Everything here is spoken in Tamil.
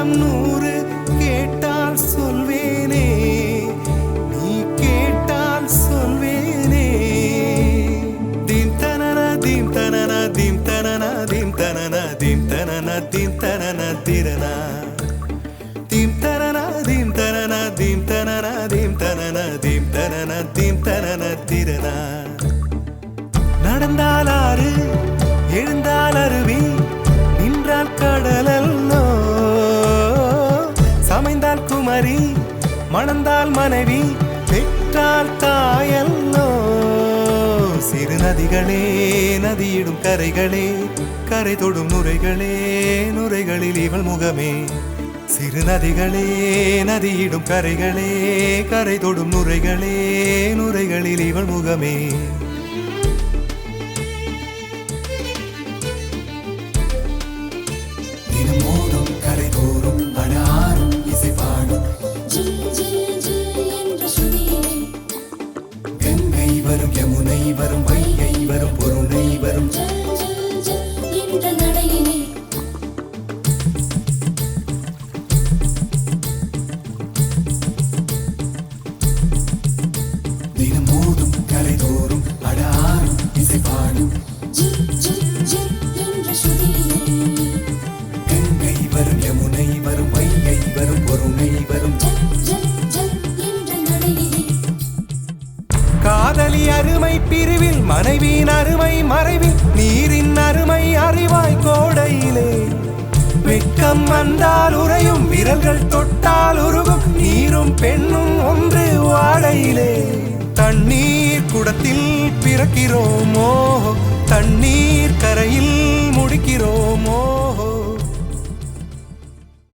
ஆயிரம் நூறு கேட்டால் சொல்வேனே, நீ கேட்டால் சொல்வேனே. தீம் தனன தீம் தனன தீம் தனன தீம் தனன தீம் தனன தீம் தனன திரனா தீம் தனன தீம் தனன தீம் தனன தீம் தனன தீம் தனன தீம் தனன திரனா. நடந்தால் ஆறு எழுந்தால் அருவி, நின்றால் கடலல்லோ, சமைந்தால் குமரி மணந்தால் மனைவி, பெற்றால் தாயல்லோ. சிறு நதிகளே நதியிடும் கரைகளே, கரை தொடும் நுரைகளே, நுரைகளில் இவள் முகமே. சிறு நதிகளே நதியிடும் கரைகளே, கரை தொடும் நுரைகளே, நுரைகளில் இவள் முகமே. தினமோடும் கரை தோறும் அடாரும் இசை பாடும், கங்கை வரும் யமுனை வரும் வைகை வரும் பொருணை வரும், தினமோதும் கரை தோறும் அடாரும் இசை பாடும், கங்கை வரும் யமுனை வரும் வைகை வரும் பொருணை வரும். காதலி அருமை பிரிவில், மனைவியின் அருமை மறைவில், நீரின் அருமை அறிவாய் கோடையிலே. வெட்கம் வந்தால் உறையும், விரல்கள் தொட்டால் உருகும், நீரும் பெண்ணும் ஒன்று வாடையிலே. தண்ணீர் குடத்தில் பிறக்கிறோமோ, தண்ணீர் கரையில் முடிக்கிறோமோ.